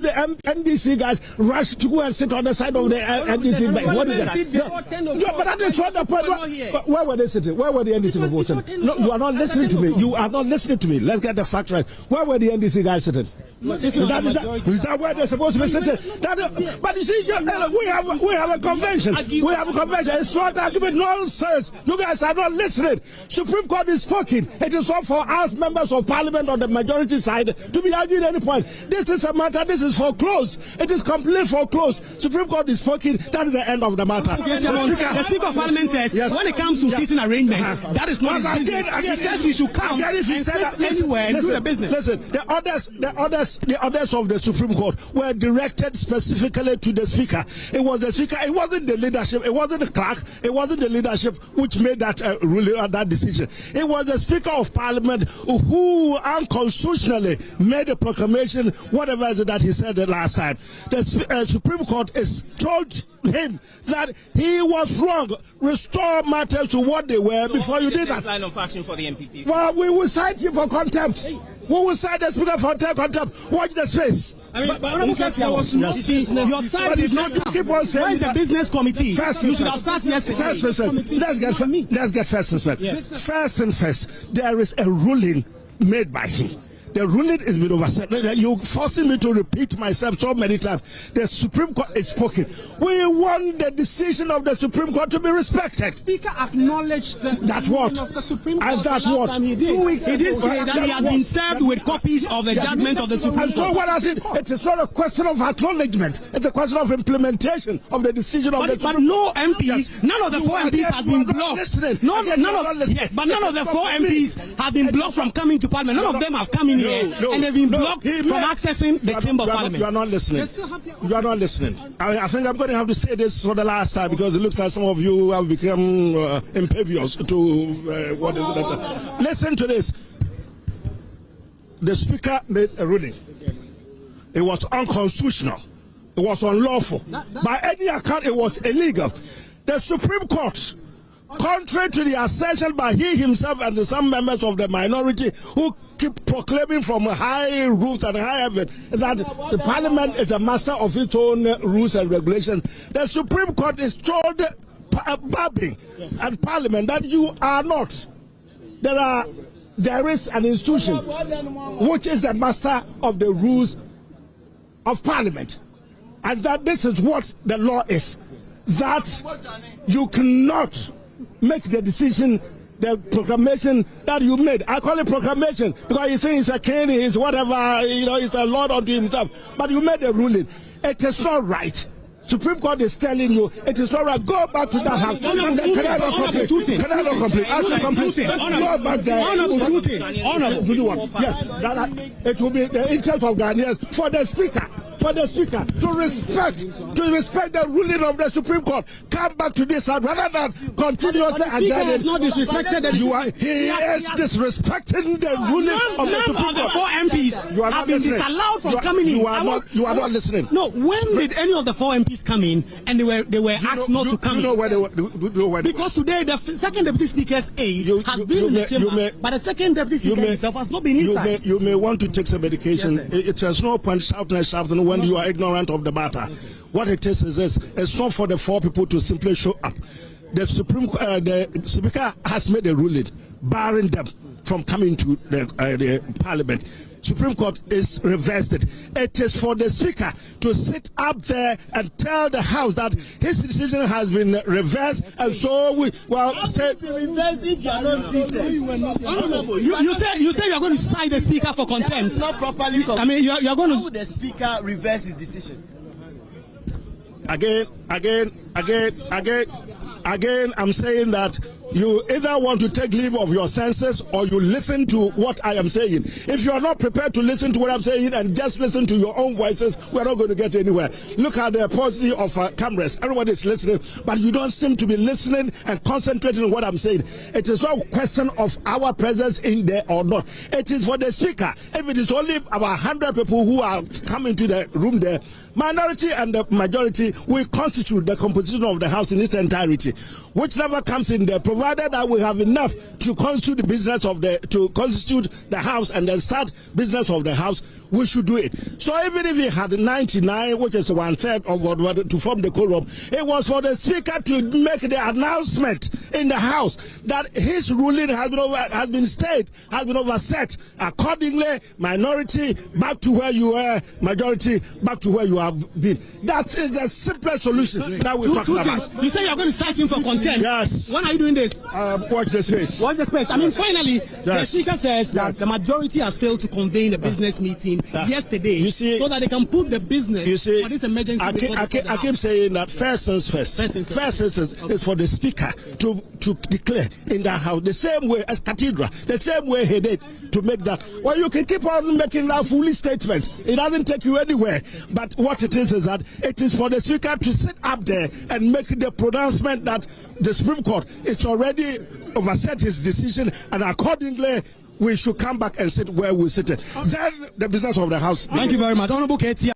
the NDC guys rush to go and sit on the side of the NDC. What is that? No, but that is what the point. Where were they sitting? Where were the NDC people sitting? No, you are not listening to me. You are not listening to me. Let's get the fact right. Where were the NDC guys sitting? Is that where they're supposed to be sitting? But you see, we have a convention. We have a convention. It's not argument nonsense. You guys are not listening. Supreme Court is speaking. It is not for us members of Parliament on the majority side to be arguing any point. This is a matter. This is foreclosed. It is completely foreclosed. Supreme Court is speaking. That is the end of the matter. The Speaker of Parliament says when it comes to sitting arrangements, that is not his business. He says we should come and sit anywhere and do the business. Listen, the orders of the Supreme Court were directed specifically to the Speaker. It was the Speaker. It wasn't the leadership. It wasn't the clerk. It wasn't the leadership which made that ruling or that decision. It was the Speaker of Parliament who unconstitutionally made a proclamation, whatever it is that he said the last time. The Supreme Court is told him that he was wrong. Restore matters to what they were before you did that. Line of action for the MPP. Well, we will cite you for contempt. We will cite the Speaker for contempt. Watch the space. Your side did not come. Keep on saying where is the business committee? You should have started yesterday. Let's get first and first. Yes. First and first, there is a ruling made by him. The ruling is been overset. You're forcing me to repeat myself so many times. The Supreme Court is spoken. We want the decision of the Supreme Court to be respected. Speaker acknowledged that what? Of the Supreme Court and that what? He did. 2 weeks ago. He did say that he has been served with copies of the judgment of the Supreme Court. And so what I said, it is not a question of acknowledgement. It's a question of implementation of the decision of the Supreme Court. But no MPs, none of the 4 MPs have been blocked. None of the 4 MPs have been blocked from coming to Parliament. None of them have come in here and they've been blocked from accessing the Chamber of Parliament. You are not listening. You are not listening. I think I'm going to have to say this for the last time because it looks like some of you have become impervious to what is it. Listen to this. The Speaker made a ruling. It was unconstitutional. It was unlawful. By any account, it was illegal. The Supreme Court, contrary to the assertion by he himself and some members of the minority who keep proclaiming from high roofs and high heaven that the Parliament is a master of its own rules and regulations, the Supreme Court is told Babbing and Parliament that you are not. There is an institution which is the master of the rules of Parliament, and that this is what the law is. That you cannot make the decision, the proclamation that you made. I call it proclamation because you think it's a king, it's whatever, it's a lord unto himself. But you made a ruling. It is not right. Supreme Court is telling you it is not right. Go back to that house. Can I not complete? I should complete. Go back there. Honorable, 2 things. Honorable. Yes. It will be the interest of Ghanaians for the Speaker. For the Speaker to respect the ruling of the Supreme Court. Come back to this side rather than continuously has not disrespected he is disrespecting the ruling of the Supreme Court. 4 MPs have been disallowed from coming in. You are not listening. No, when did any of the 4 MPs come in and they were asked not to come in? Because today the second deputy speaker's aide has been in the chamber, but the second deputy speaker himself has not been inside. You may want to take some medication. It has no point shouting when you are ignorant of the matter. What it is this: it's not for the 4 people to simply show up. The Speaker has made a ruling barring them from coming to the Parliament. Supreme Court is reversed it. It is for the Speaker to sit up there and tell the House that his decision has been reversed, and so we say reversed if you are not seated. You say you are going to cite the Speaker for contempt. Not properly. I mean, you are going to. How would the Speaker reverse his decision? Again, I'm saying that you either want to take leave of your senses or you listen to what I am saying. If you are not prepared to listen to what I'm saying and just listen to your own voices, we're not going to get anywhere. Look at the policy of cameras. Everybody is listening, but you don't seem to be listening and concentrating on what I'm saying. It is not a question of our presence in there or not. It is for the Speaker. If it is only about 100 people who are coming to the room there, minority and the majority will constitute the composition of the House in its entirety. Whichever comes in there, provided that we have enough to constitute the business of constitute the House and then start business of the House, we should do it. So even if he had 99, which is 1/3 of what to form the quorum, it was for the speaker to make the announcement in the House that his ruling has been overset. Accordingly, minority back to where you were, majority back to where you have been. That is the simplest solution that we're talking about. You say you're going to cite him for contempt. Yes. When are you doing this? Watch the space. Watch the space. I mean, finally, the speaker says that the majority has failed to convene a business meeting yesterday, so that they can put the business for this emergency. I keep saying that first things first. First is for the speaker to declare in that House the same way as Cathedral, the same way he did to make that. Well, you can keep on making that foolish statement. It doesn't take you anywhere. But what it is that it is for the speaker to sit up there and make the pronouncement that the Supreme Court is already overset his decision, and accordingly we should come back and sit where we sit. Then the business of the House. Thank you very much, Honorable Ketia.